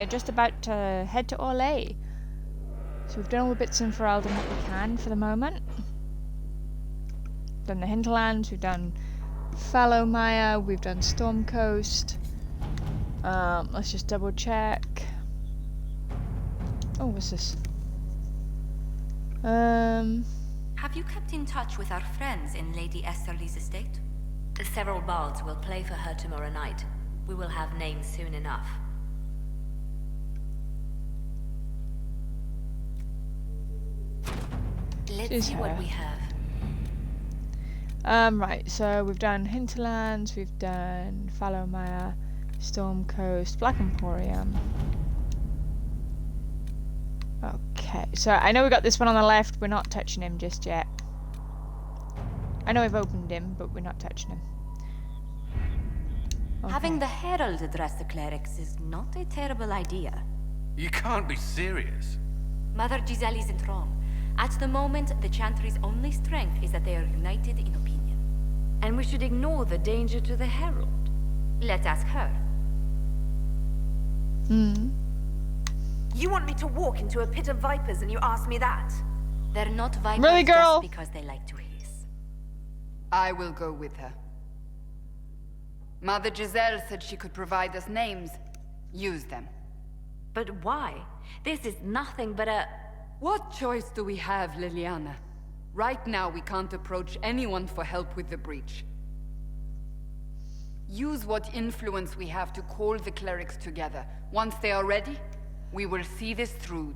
We're just about to head to Orlais. So we've done all the bits in Ferelden that we can for the moment. Done the hinterlands, we've done Fallowmire, we've done Storm Coast. Let's just double check. Oh, what's this? Have you kept in touch with our friends in Lady Esterly's estate? Several bards will play for her tomorrow night. We will have names soon enough. Let's see what we have. Right, so we've done Hinterlands, we've done Fallowmire, Storm Coast, Black Emporium. Okay, so I know we got this one on the left, we're not touching him just yet. I know we've opened him, but we're not touching him. Okay. Having the Herald address the clerics is not a terrible idea. You can't be serious. Mother Giselle isn't wrong. At the moment, the Chantry's only strength is that they are united in opinion. And we should ignore the danger to the Herald. Let's ask her. You want me to walk into a pit of vipers and you ask me that? They're not vipers Really, girl? just because they like to hiss. I will go with her. Mother Giselle said she could provide us names. Use them. But why? This is nothing but a... What choice do we have, Liliana? Right now we can't approach anyone for help with the breach. Use what influence we have to call the clerics together. Once they are ready, we will see this through.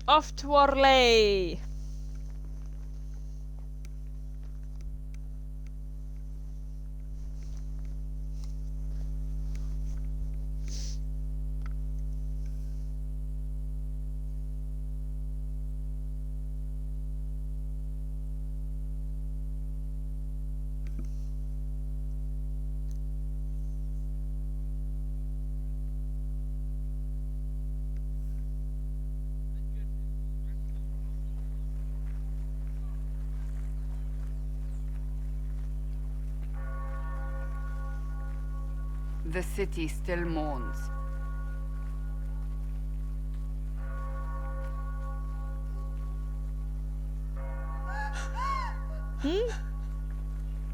Off to Orlais. The city still mourns.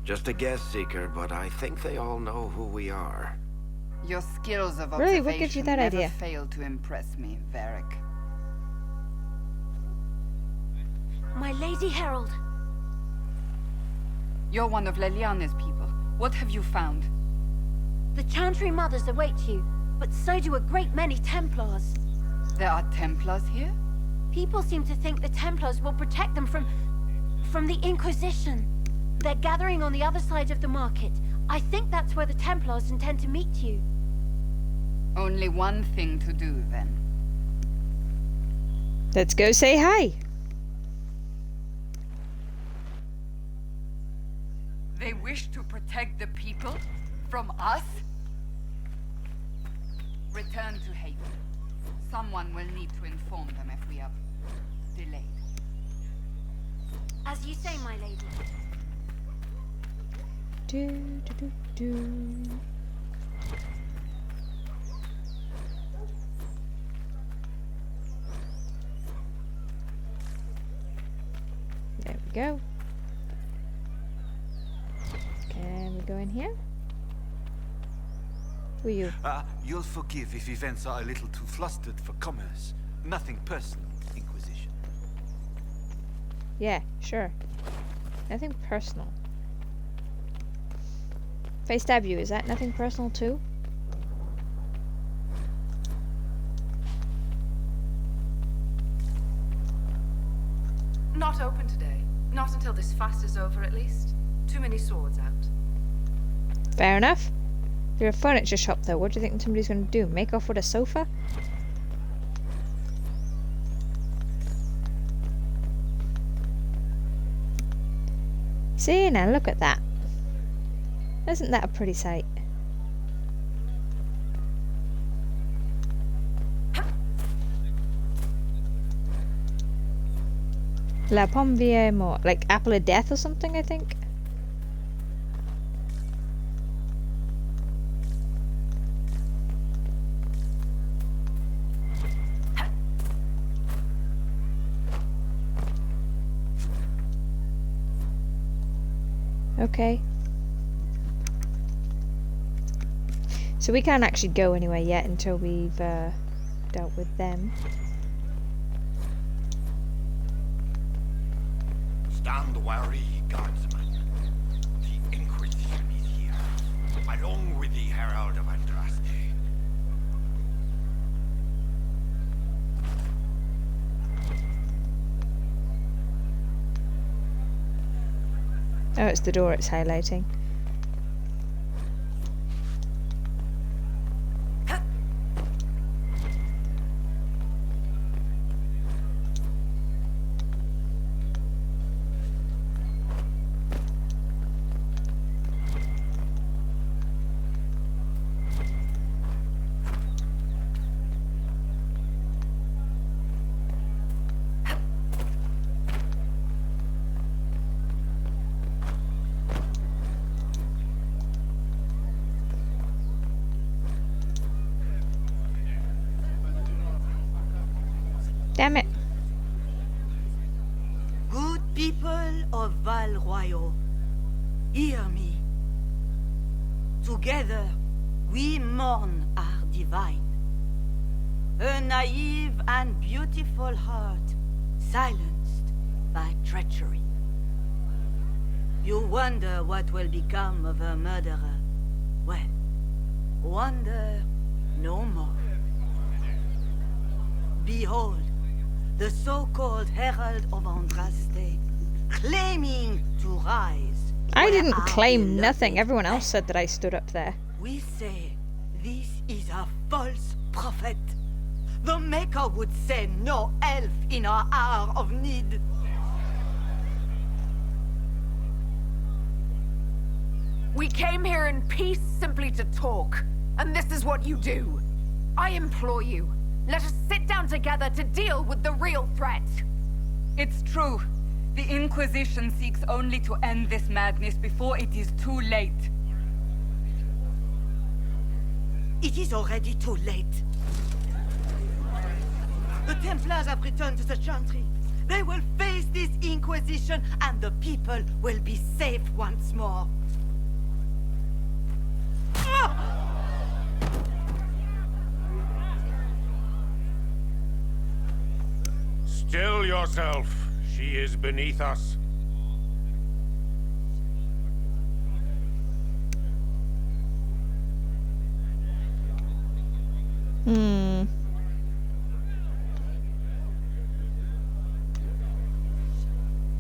Just a guess, Seeker, but I think they all know who we are. Your skills of Really? observation What gives you that never idea? fail to impress me, Varric. My Lady Herald. You're one of Leliana's people. What have you found? The Chantry mothers await you, but so do a great many Templars. There are Templars here? People seem to think the Templars will protect them from the Inquisition. They're gathering on the other side of the market. I think that's where the Templars intend to meet you. Only one thing to do, then. Let's go say hi. They wish to protect the people? From us? Return to Haven. Someone will need to inform them if we are delayed. As you say, my lady. There we go. Can we go in here? Who are you? You'll forgive if events are a little too flustered for commerce. Nothing personal, Inquisition. Yeah, sure. Nothing personal. If I stab you, is that nothing personal too? Not open today. Not until this fast is over, at least. Too many swords out. Fair enough. You're a furniture shop though. What do you think somebody's going to do? Make off with a sofa? See now, look at that. Isn't that a pretty sight? La pomme vie mort, like apple of death or something, I think. Okay. So we can't actually go anywhere yet until we've dealt with them. Stand wary, guardsman. The Inquisition is here, along with the Herald of Andraste. Oh, it's the door it's highlighting. Damn it. Good people of Val Royeaux, hear me. Together, we mourn our divine. A naive and beautiful heart, silenced by treachery. You wonder what will become of a murderer. Well, wonder no more. Behold, the so-called Herald of Andraste, claiming to rise. I didn't where our claim nothing. beloved Everyone else said that I stood up there. We say this is a false prophet. The Maker would send no elf in our hour of need. We came here in peace simply to talk, and this is what you do. I implore you, let us sit down together to deal with the real threat. It's true. The Inquisition seeks only to end this madness before it is too late. It is already too late. The Templars have returned to the Chantry. They will face this Inquisition, and the people will be safe once more. Still yourself. She is beneath us.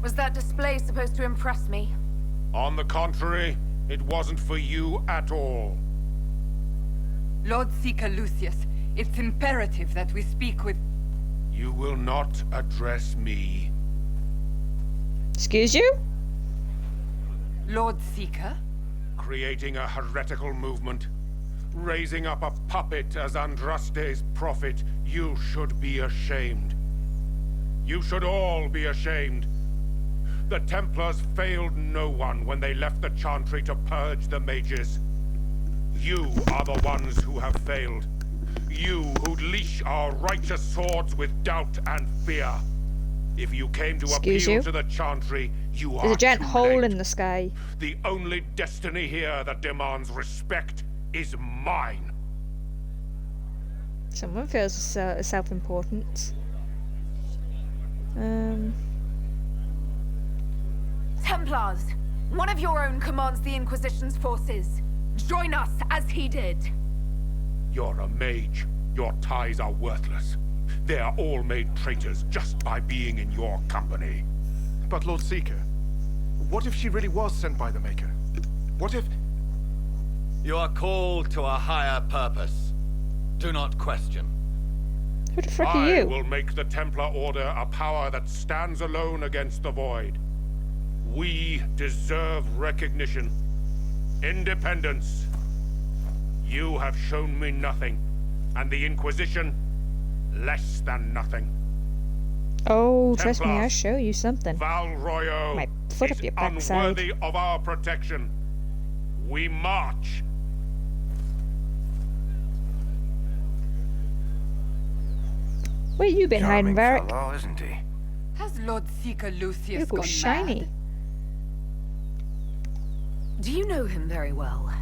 Was that display supposed to impress me? On the contrary, it wasn't for you at all. Lord Seeker Lucius, it's imperative that we speak with... You will not address me. Excuse you? Lord Seeker? Creating a heretical movement. Raising up a puppet as Andraste's prophet. You should be ashamed. You should all be ashamed. The Templars failed no one when they left the Chantry to purge the mages. You are the ones who have failed. You who leash our righteous swords with doubt and fear. If you came to Excuse appeal you? to the Chantry, you are There's a giant too hole late. in the sky. The only destiny here that demands respect is mine. Someone feels self-important. Templars, one of your own commands the Inquisition's forces. Join us as he did. You're a mage. Your ties are worthless. They are all made traitors just by being in your company. But Lord Seeker, what if she really was sent by the Maker? What if... You are called to a higher purpose. Do not question. Who the frick are I you? will make the Templar Order a power that stands alone against the Void. We deserve recognition. Independence. You have shown me nothing, and the Inquisition, less than nothing. Oh, trust me, I'll Templars, show you something. Val Royeaux My foot is up your backside. unworthy of our protection. We march. Where you been hiding, Varric? fellow, isn't he? Has Lord Seeker Lucius Look all gone shiny. mad? Do you know him very well?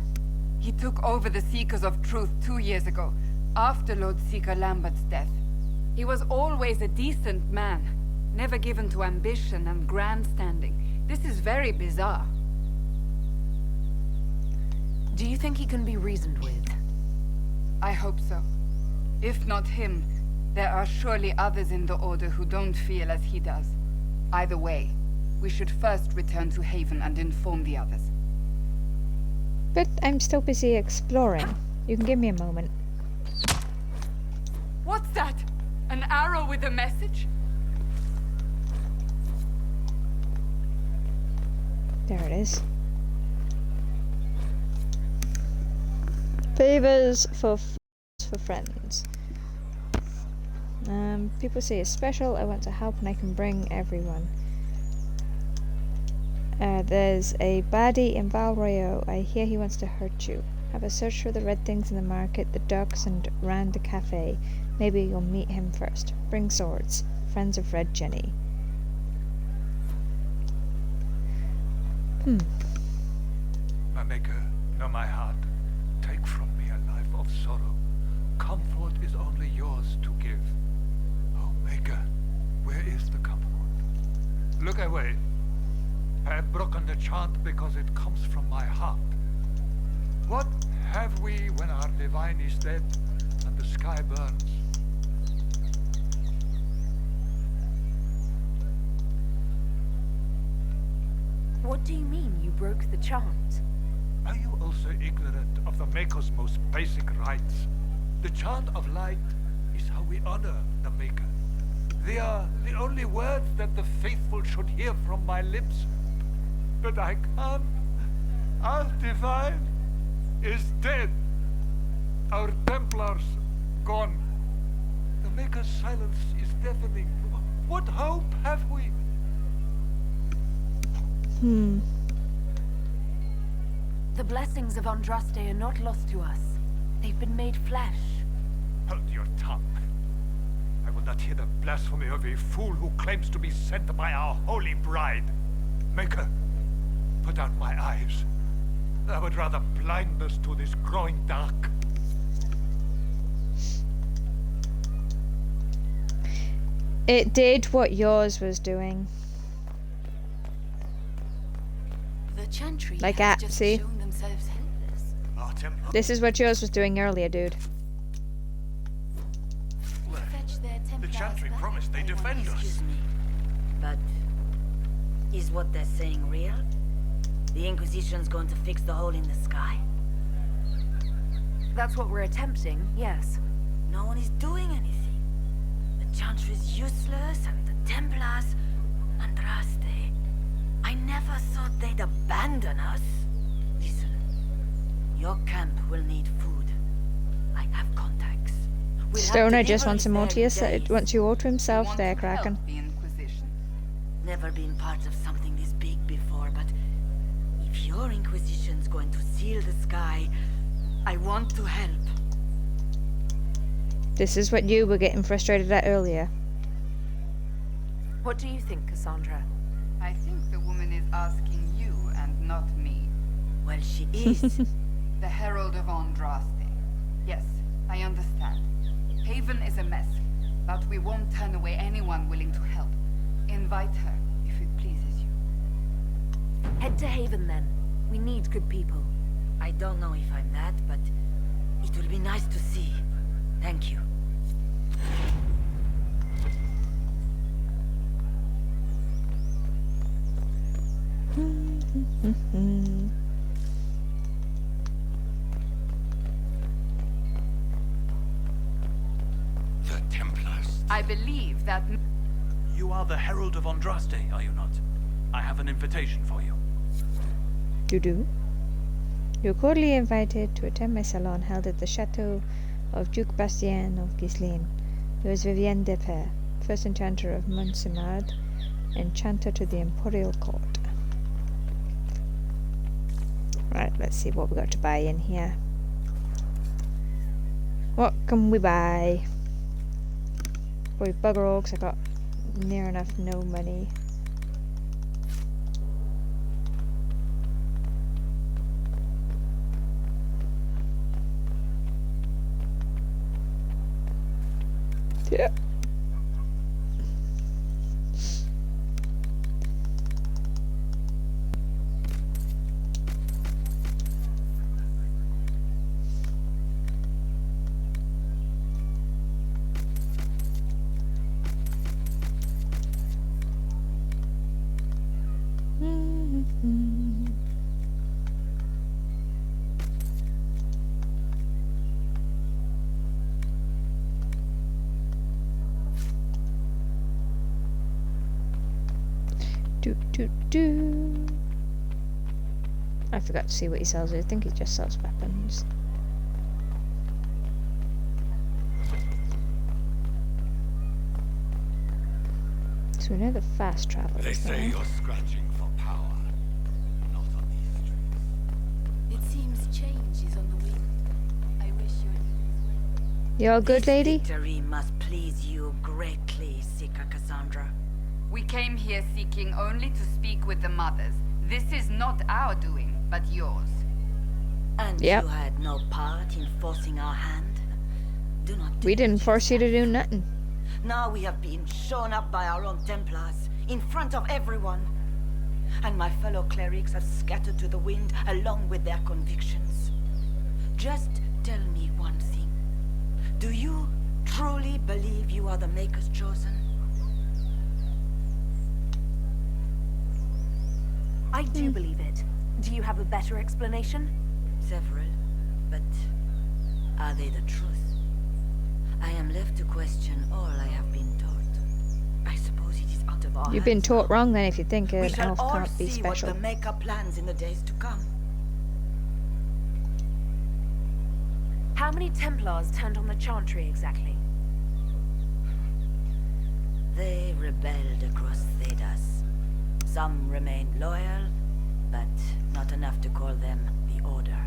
He took over the Seekers of Truth 2 years ago, after Lord Seeker Lambert's death. He was always a decent man, never given to ambition and grandstanding. This is very bizarre. Do you think he can be reasoned with? I hope so. If not him, there are surely others in the Order who don't feel as he does. Either way, we should first return to Haven and inform the others. But I'm still busy exploring. You can give me a moment. What's that? An arrow with a message? There it is. Favors for friends. People say it's special. I want to help and I can bring everyone. There's a baddie in Val Royeaux. I hear he wants to hurt you. Have a search for the red things in the market, the docks, and round the cafe. Maybe you'll meet him first. Bring swords. Friends of Red Jenny. My maker, know my heart. Take from me a life of sorrow. Comfort is only yours to give. Oh, maker, where is the comfort? Look away. I have broken the chant because it comes from my heart. What have we when our divine is dead and the sky burns? What do you mean you broke the chant? Are you also ignorant of the Maker's most basic rites? The chant of light is how we honor the Maker. They are the only words that the faithful should hear from my lips. But I can't. Our divine is dead. Our Templars gone. The Maker's silence is deafening. What hope have we? The blessings of Andraste are not lost to us. They've been made flesh. Hold your tongue. I will not hear the blasphemy of a fool who claims to be sent by our holy bride. Maker, put out my eyes. I would rather blindness to this growing dark. It did what yours was doing. The Chantry Like has that, just see? shown themselves helpless. Our Templar. This is what yours was doing earlier, dude. Fetch their The Templars Chantry back, promised they'd defend us. Excuse me, but is what they're saying real? The Inquisition's going to fix the hole in the sky? That's what we're attempting, yes. No one is doing anything. The Chantry's useless, and the Templars, Andraste. I never thought they'd abandon us. Listen, your camp will need food. I have contacts. We'll have Stoner deliveries just wants him all to there in days. wants you all to himself Want there, to Kraken. help the Inquisition. Never been part of something this big before, but if your Inquisition's going to seal the sky, I want to help. This is what you were getting frustrated at earlier. What do you think, Cassandra? I think the woman is asking you and not me. Well, she is. The Herald of Andraste. Yes, I understand. Haven is a mess, but we won't turn away anyone willing to help. Invite her, if it pleases you. Head to Haven, then. We need good people. I don't know if I'm that, but it will be nice to see. Thank you. The Templars. I believe that... You are the Herald of Andraste, are you not? I have an invitation for you. You do? You're cordially invited to attend my salon held at the chateau of Duke Bastien of Ghislaine, who is Vivienne de Pere, first enchanter of Montsemard, enchanter to the Imperial Court. Right, let's see what we got to buy in here. What can we buy? Boy, bugger all, 'cause I got near enough no money. Yeah. I forgot to see what he sells. I think he just sells weapons. So we know the fast travel. They say you're scratching for power, not on these streets. It seems change is on the wind. I wish you had... You all good, lady? Victory must please you greatly, Seeker Cassandra. We came here seeking only to speak with the mothers. This is not our doing, but yours. And Yep. you had no part in forcing our hand? Do not do We didn't it force you to do yourself. nothing. Now we have been shown up by our own Templars, in front of everyone. And my fellow clerics have scattered to the wind along with their convictions. Just tell me one thing. Do you truly believe you are the Maker's chosen? I do believe it. Do you have a better explanation? Several, but are they the truth? I am left to question all I have been taught. I suppose it is out of our You've been hands taught now. wrong then if you think We an shall elf all can't be see what special. the Maker plans in the days to come. How many Templars turned on the Chantry exactly? They rebelled across Thedas. Some remained loyal, but not enough to call them the Order.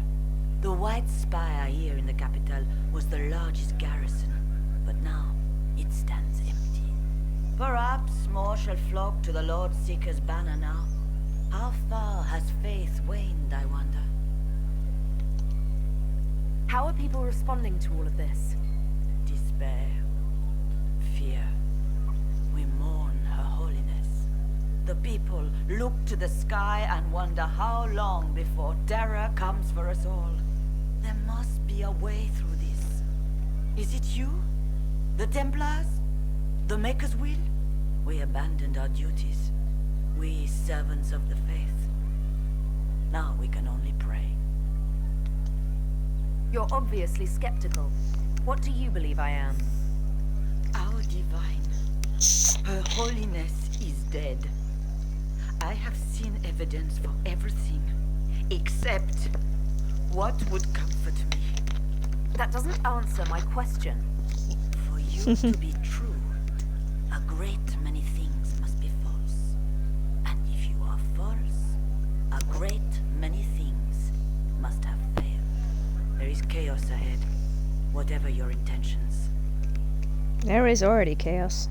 The White Spire here in the capital was the largest garrison, but now it stands empty. Perhaps more shall flock to the Lord Seeker's banner now. How far has faith waned, I wonder? How are people responding to all of this? Despair. Fear. We mourn Her Holiness. The people look to the sky and wonder how long before terror comes for us all. There must be a way through this. Is it you? The Templars? The Maker's will? We abandoned our duties. We servants of the faith. Now we can only pray. You're obviously skeptical. What do you believe I am? Our divine. Her Holiness is dead. I have seen evidence for everything, except what would comfort me. That doesn't answer my question. For you to be true, a great many things must be false. And if you are false, a great many things must have failed. There is chaos ahead, whatever your intentions. There is already chaos.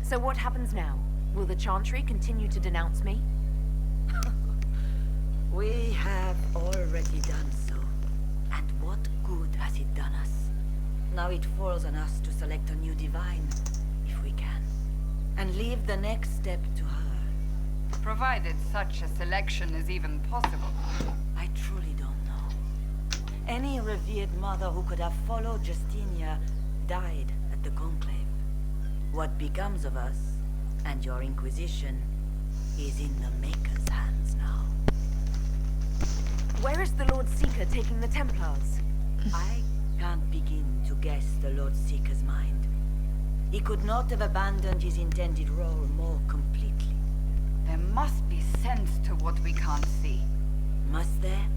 So what happens now? Will the Chantry continue to denounce me? We have already done so. And what good has it done us? Now it falls on us to select a new divine, if we can. And leave the next step to her. Provided such a selection is even possible. I truly don't know. Any revered mother who could have followed Justinia died at the Conclave. What becomes of us, and your Inquisition, is in the Maker's hands now. Where is the Lord Seeker taking the Templars? I can't begin to guess the Lord Seeker's mind. He could not have abandoned his intended role more completely. must be sense to what we can't see. Must there?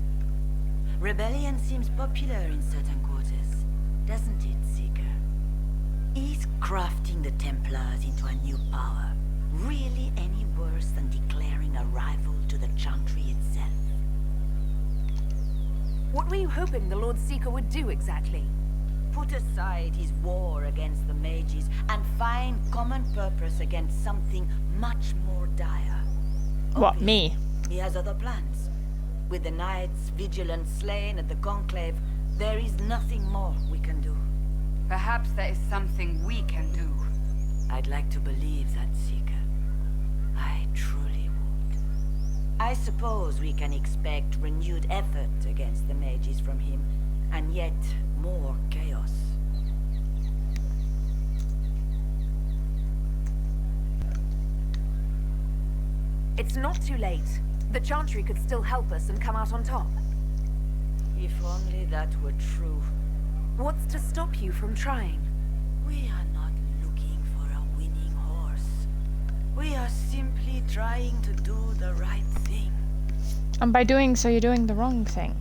Rebellion seems popular in certain quarters, doesn't it, Seeker? Is crafting the Templars into a new power really any worse than declaring a rival to the Chantry itself? What were you hoping the Lord Seeker would do exactly? Put aside his war against the mages and find common purpose against something much more dire. What, me? He has other plans. With the knights, vigilant slain at the Conclave, there is nothing more we can do. Perhaps there is something we can do. I'd like to believe that, Seeker. I truly would. I suppose we can expect renewed effort against the mages from him, and yet more chaos. It's not too late. The Chantry could still help us and come out on top. If only that were true. What's to stop you from trying? We are not looking for a winning horse. We are simply trying to do the right thing. And by doing so, you're doing the wrong thing.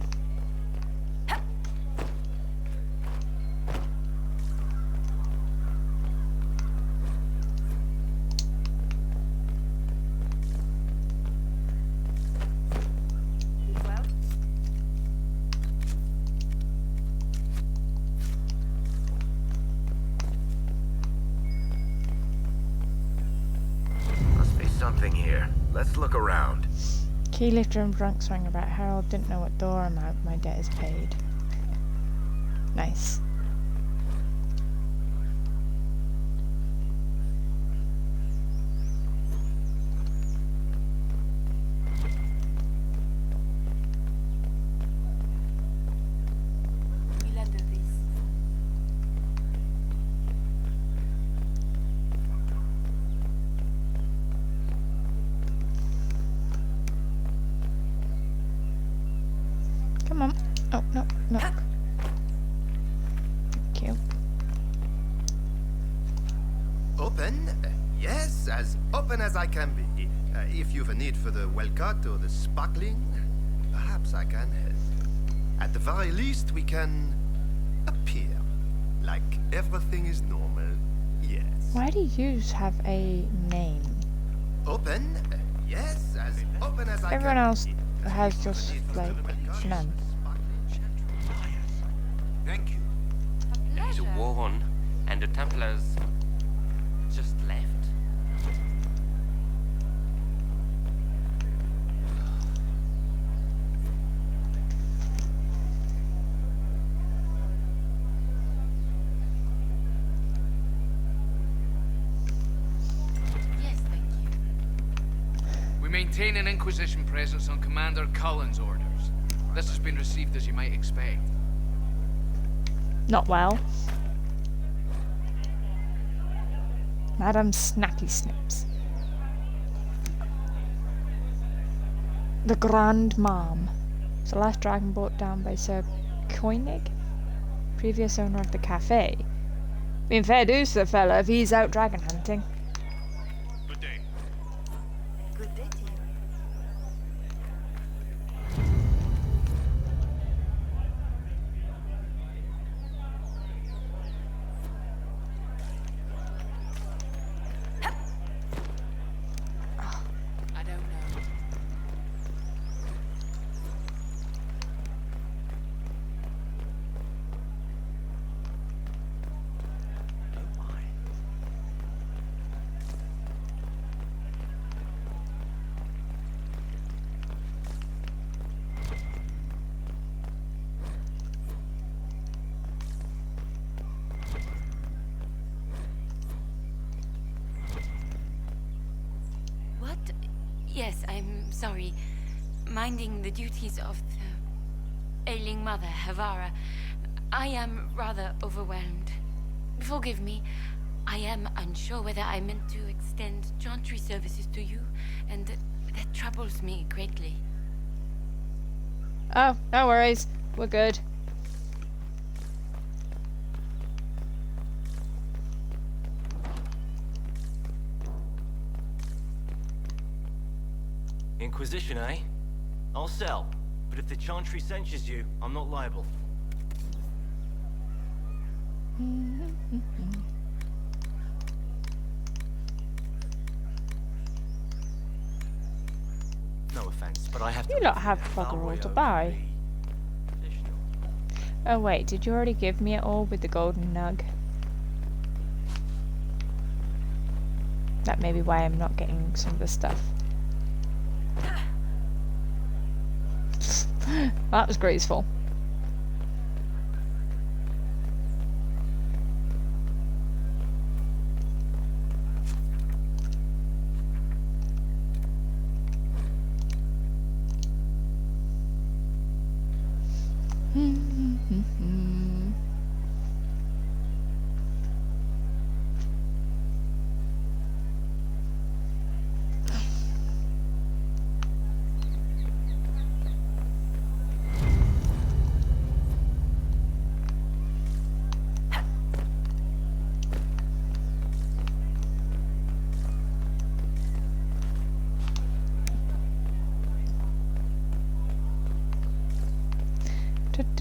Something here. Let's look around. Key lifter and drunk swing about Harold didn't know what door amount my debt is paid. Nice. We'll undo this. Come on. Oh, no, no. Thank you. Open? Yes, as open as I can be. If you've a need for the well-cut or the sparkling, perhaps I can help. At the very least, we can appear like everything is normal. Yes. Why do you have a name? Open? Yes, as open as I Everyone can else be. has just, like, none. Thank you. There is a war on, and the Templars just left. Yes, thank you. We maintain an Inquisition presence on Commander Cullen's orders. This has been received as you might expect. Not well. Madam Snappy Snips. The Grand Mom. The last dragon brought down by Sir Koenig, previous owner of the cafe. Being fair dues to the fella if he's out dragon hunting. Good day. Good day to you. I don't know. What? Yes, I'm sorry. Minding the duties of the ailing mother, Havara. I am rather overwhelmed. Forgive me. I am unsure whether I meant to extend chantry services to you, and that troubles me greatly. Oh, no worries. We're good. Inquisition, eh? I'll sell. But if the Chantry censures you, I'm not liable. No offense, but I have to. You lot have bugger all to buy. Oh wait, did you already give me it all with the golden nug? That may be why I'm not getting some of the stuff. That was graceful.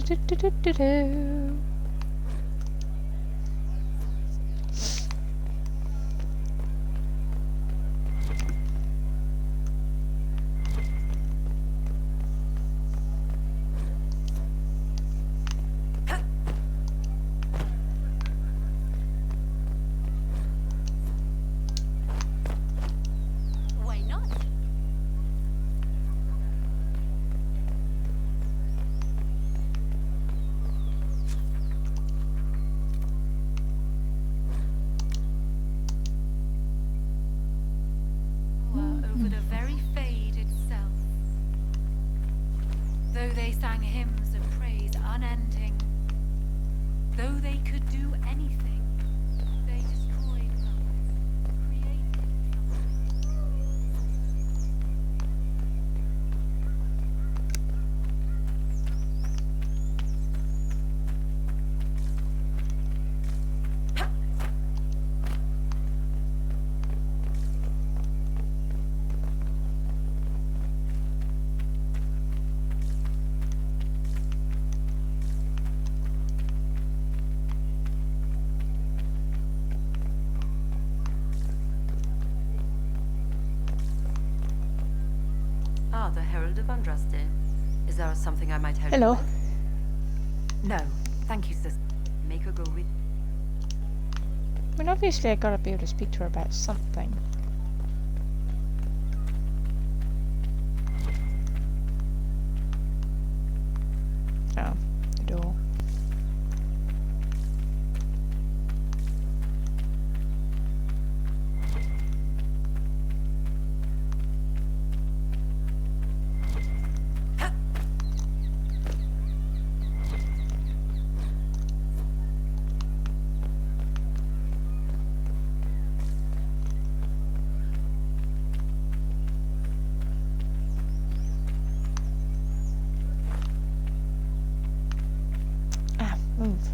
Do-do-do-do-do-do. Why not? Over the very fade itself. Though they sang hymns of praise unending, though they could do anything, they destroyed nothing, created Ah, the Herald of Andraste. Is there something I might help Hello. you with? No, thank you, sister. Make her go with. I mean, obviously I gotta be able to speak to her about something. Oh, the door. Move.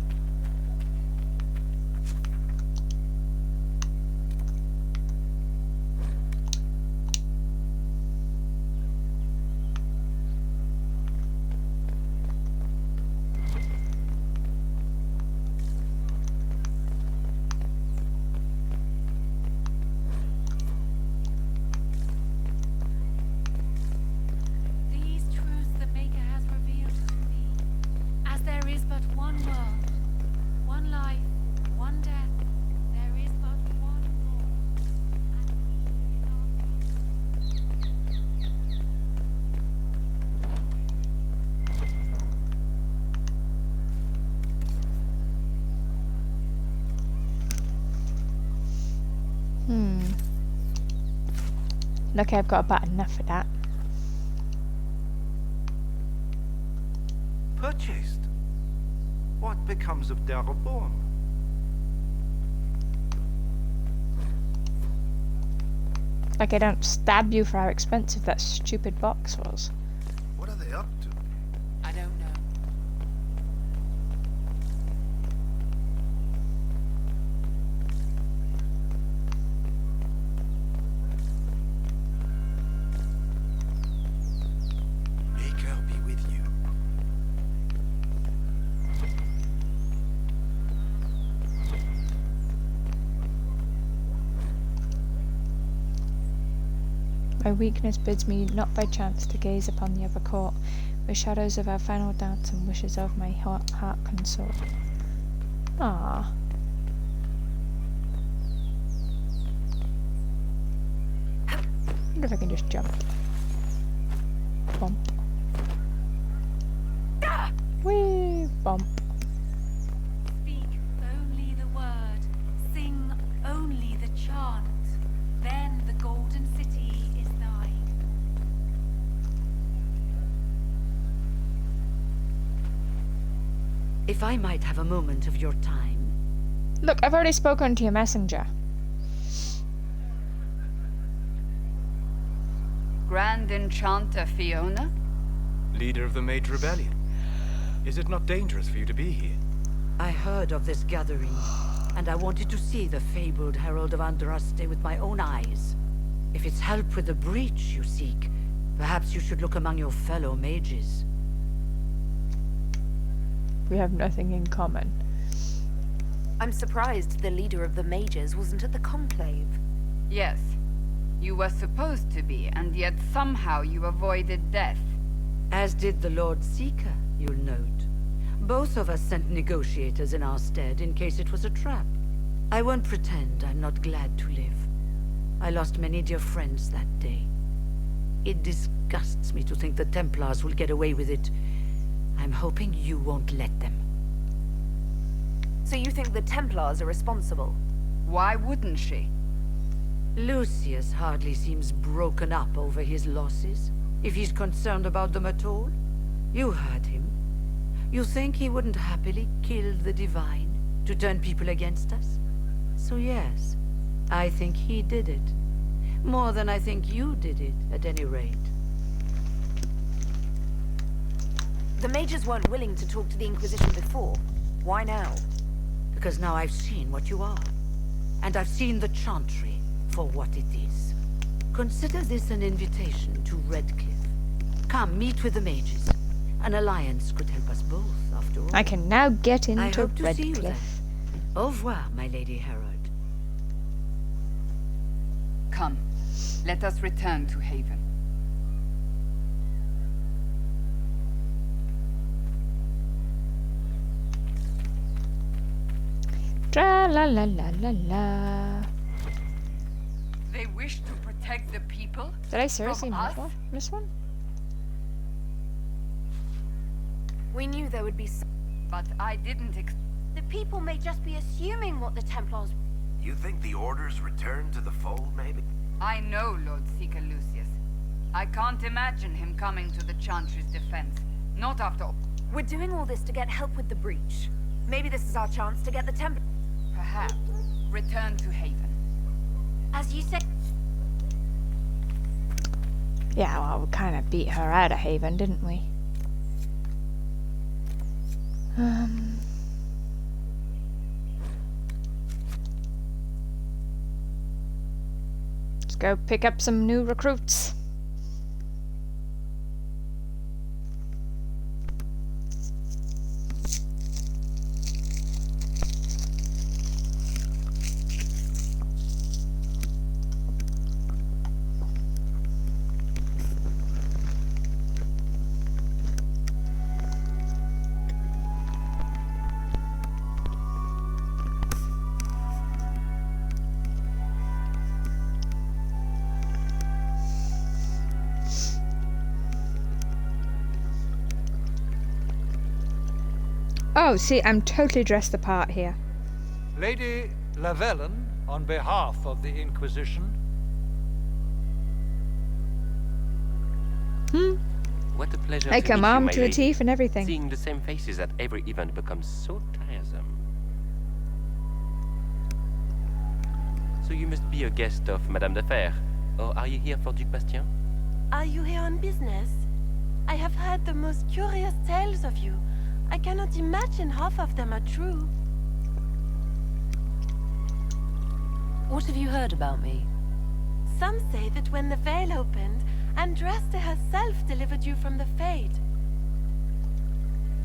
these truths the Maker has revealed to me. As there is but one world, one life, one death, there is but one Lord, and he is our Lucky I've got about enough of that. Purchased? What becomes of Darabon? Like I don't stab you for how expensive that stupid box was. What are they up to? I don't know. My weakness bids me not by chance to gaze upon the upper court, where shadows of our final doubts and wishes of my heart console. Ah. I wonder if I can just jump. Bump. Whee! Bump. Speak only the word, sing only the chant, then the golden city is thine. If I might have a moment of your time. Look, I've already spoken to your messenger. Grand Enchanter Fiona? Leader of the Mage Rebellion. Is it not dangerous for you to be here? I heard of this gathering, and I wanted to see the fabled Herald of Andraste with my own eyes. If it's help with the breach you seek, perhaps you should look among your fellow mages. We have nothing in common. I'm surprised the leader of the mages wasn't at the conclave. Yes. You were supposed to be, and yet somehow you avoided death. As did the Lord Seeker, you'll note. Both of us sent negotiators in our stead in case it was a trap. I won't pretend I'm not glad to live. I lost many dear friends that day. It disgusts me to think the Templars will get away with it. I'm hoping you won't let them. So you think the Templars are responsible? Why wouldn't she? Lucius hardly seems broken up over his losses, if he's concerned about them at all. You heard him. You think he wouldn't happily kill the Divine to turn people against us? So yes, I think he did it. More than I think you did it, at any rate. The mages weren't willing to talk to the Inquisition before. Why now? Because now I've seen what you are. And I've seen the Chantry for what it is. Consider this an invitation to Redcliffe. Come, meet with the mages. An alliance could help us both, after all. I can now get into I hope to see you there. Redcliffe. Au revoir, my Lady Herald. Come, let us return to Haven. Tra la la la la la. They wish to protect the people? Did I seriously from us? miss one? We knew there would be But I didn't The people may just be assuming what the Templars... You think the Order's returned to the fold, maybe? I know Lord Seeker Lucius. I can't imagine him coming to the Chantry's defense. Not after all. We're doing all this to get help with the breach. Maybe this is our chance to get the Templars... Perhaps. Return to Haven. As you said... Yeah, well, we kind of beat her out of Haven, didn't we? Let's go pick up some new recruits. Oh, see, I'm totally dressed the part here. Lady Lavellen, on behalf of the Inquisition. What a pleasure I to come meet you, armed my to the lady. teeth and everything. Seeing the same faces at every event becomes so tiresome. So you must be a guest of Madame de Fer, or are you here for Duc Bastien? Are you here on business? I have heard the most curious tales of you. I cannot imagine half of them are true. What have you heard about me? Some say that when the veil opened, Andraste herself delivered you from the Fade.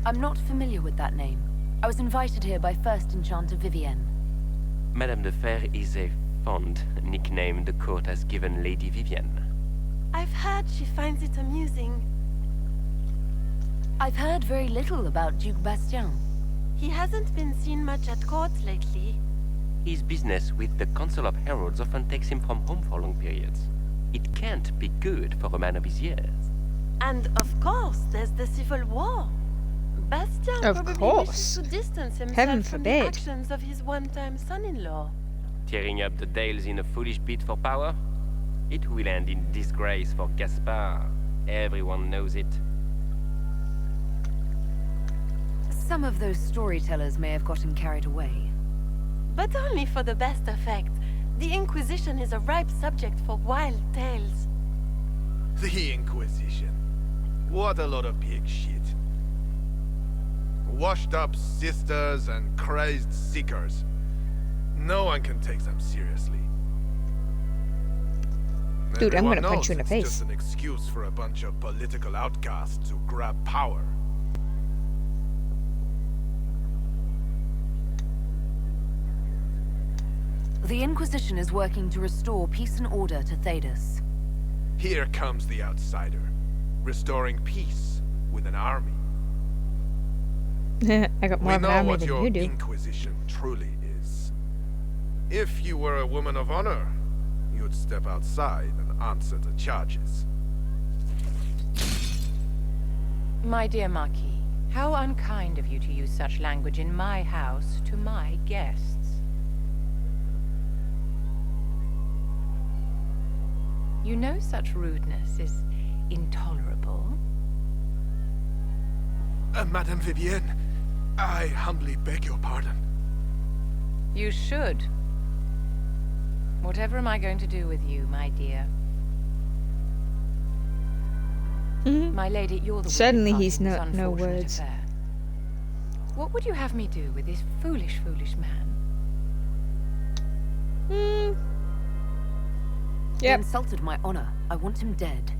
I'm not familiar with that name. I was invited here by First Enchanter Vivienne. Madame de Fer is a fond nickname the court has given Lady Vivienne. I've heard she finds it amusing. I've heard very little about Duke Bastien. He hasn't been seen much at court lately. His business with the Council of Heralds often takes him from home for long periods. It can't be good for a man of his years. And of course, there's the civil war. Bastien Of probably course. wishes to distance Heaven himself from the forbid. actions of his one-time son-in-law. Tearing up the Dales in a foolish bid for power? It will end in disgrace for Gaspard. Everyone knows it. Some of those storytellers may have got him carried away. But only for the best effect. The Inquisition is a ripe subject for wild tales. The Inquisition. What a lot of pig shit. Washed up sisters and crazed seekers. No one can take them seriously. Dude, I'm Everyone gonna punch you in the knows face. It's just an excuse for a bunch of political outcasts to grab power. The Inquisition is working to restore peace and order to Thedas. Here comes the outsider, restoring peace with an army. I got more We of an know army what than your you do. Inquisition truly is. If you were a woman of honor, you'd step outside and answer the charges. My dear Marquis, how unkind of you to use such language in my house to my guests. You know such rudeness is intolerable. Madame Vivienne, I humbly beg your pardon. You should. Whatever am I going to do with you, my dear? My lady, you're the one Suddenly who he's started this no unfortunate words. affair. What would you have me do with this foolish man? He insulted my honor. I want him dead.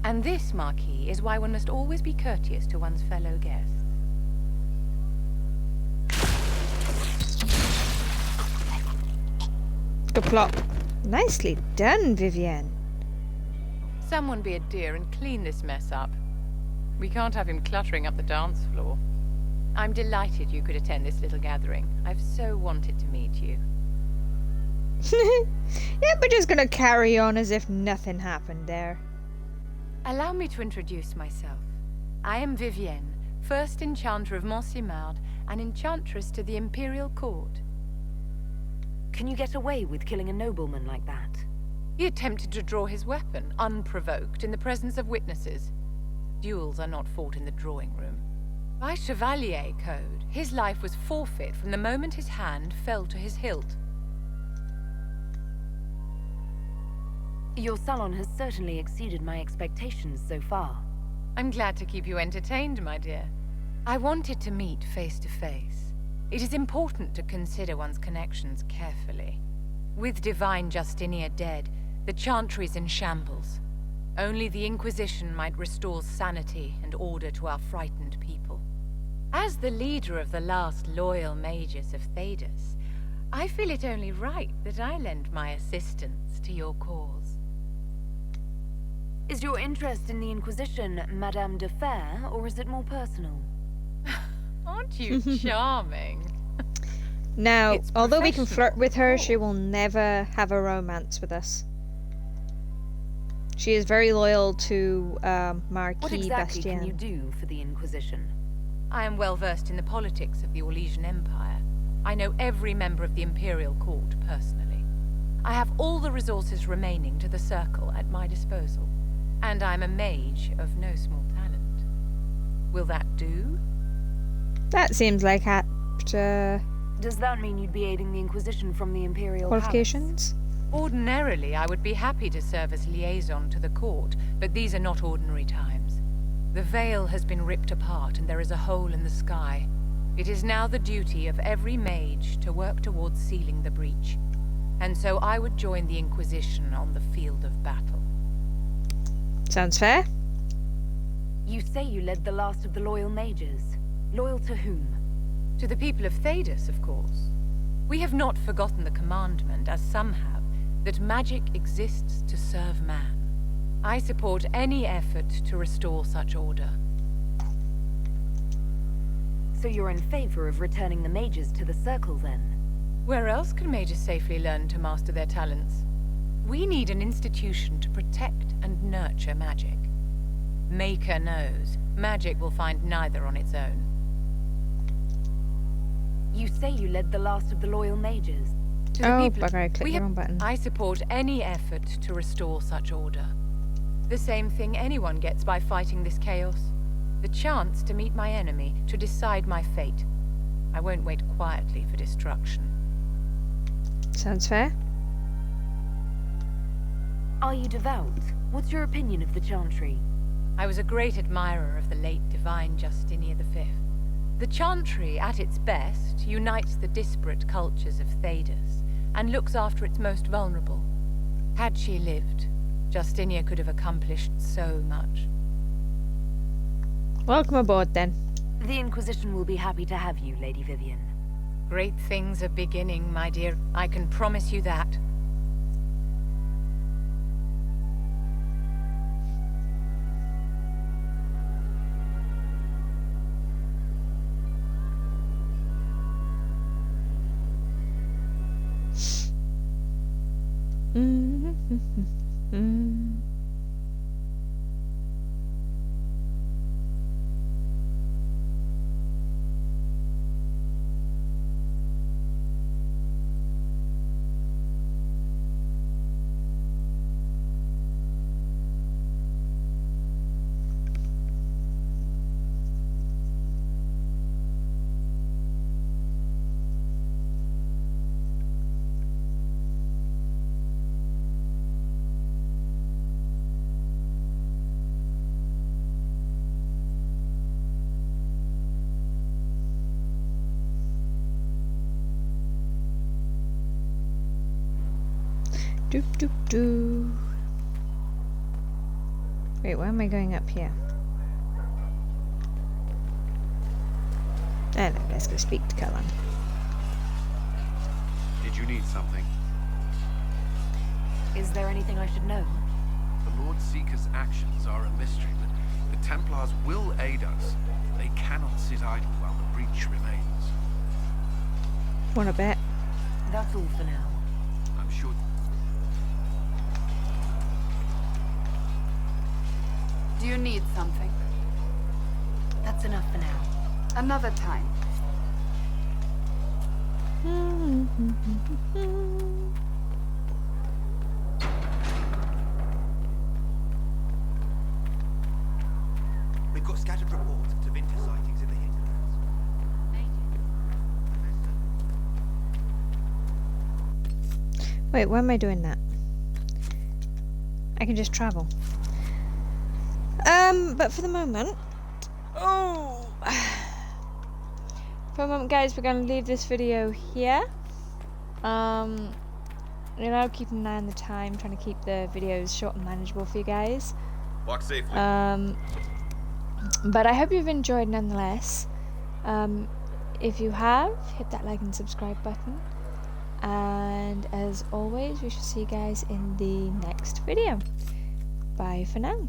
And this, Marquis, is why one must always be courteous to one's fellow guests. Good plot. Nicely done, Vivienne. Someone be a dear and clean this mess up. We can't have him cluttering up the dance floor. I'm delighted you could attend this little gathering. I've so wanted to meet you. Yeah, we're just gonna carry on as if nothing happened there. Allow me to introduce myself. I am Vivienne, first Enchanter of Montsimard and Enchantress to the Imperial Court. Can you get away with killing a nobleman like that? He attempted to draw his weapon, unprovoked, in the presence of witnesses. Duels are not fought in the drawing room. By Chevalier code, his life was forfeit from the moment his hand fell to his hilt. Your salon has certainly exceeded my expectations so far. I'm glad to keep you entertained, my dear. I wanted to meet face to face. It is important to consider one's connections carefully. With Divine Justinia dead, the Chantry is in shambles. Only the Inquisition might restore sanity and order to our frightened people. As the leader of the last loyal mages of Thedas, I feel it only right that I lend my assistance to your cause. Is your interest in the Inquisition Madame de Fer, or is it more personal? Aren't you charming? Now, It's although we can flirt with her, professional, she will never have a romance with us. She is very loyal to Marquis What exactly Bastien. can you do for the Inquisition? I am well versed in the politics of the Orlesian Empire. I know every member of the Imperial Court personally. I have all the resources remaining to the Circle at my disposal. And I'm a mage of no small talent. Will that do? That seems like apt Does that mean you'd be aiding the Inquisition from the Imperial qualifications. Ordinarily, I would be happy to serve as liaison to the court, but these are not ordinary times. The veil has been ripped apart and there is a hole in the sky. It is now the duty of every mage to work towards sealing the breach. And so I would join the Inquisition on the field of battle. Sounds fair. You say you led the last of the loyal mages. Loyal to whom? To the people of Thedas, of course. We have not forgotten the commandment, as some have, that magic exists to serve man. I support any effort to restore such order. So you're in favor of returning the mages to the Circle, then? Where else can mages safely learn to master their talents? We need an institution to protect and nurture magic. Maker knows. Magic will find neither on its own. You say you led the last of the loyal mages. Oh, bugger, I clicked the wrong button. I support any effort to restore such order. The same thing anyone gets by fighting this chaos. The chance to meet my enemy, to decide my fate. I won't wait quietly for destruction. Sounds fair. Are you devout? What's your opinion of the Chantry? I was a great admirer of the late divine Justinia V. The Chantry, at its best, unites the disparate cultures of Thedas and looks after its most vulnerable. Had she lived, Justinia could have accomplished so much. Welcome aboard, then. The Inquisition will be happy to have you, Lady Vivienne. Great things are beginning, my dear. I can promise you that. Doop doop doo. Wait, why am I going up here? Ah, no, let's go speak to Cullen. Did you need something? Is there anything I should know? The Lord Seeker's actions are a mystery, but the Templars will aid us. They cannot sit idle while the breach remains. Wanna bet? That's all for now. I'm sure... Do you need something? That's enough for now. Another time. We've got scattered reports of Vinter sightings in the hinterlands. Wait, why am I doing that? I can just travel. But for the moment... Oh! For the moment, guys, we're going to leave this video here. You know, keeping an eye on the time, trying to keep the videos short and manageable for you guys. Walk safely. But I hope you've enjoyed nonetheless. If you have, hit that like and subscribe button. And as always, we shall see you guys in the next video. Bye for now.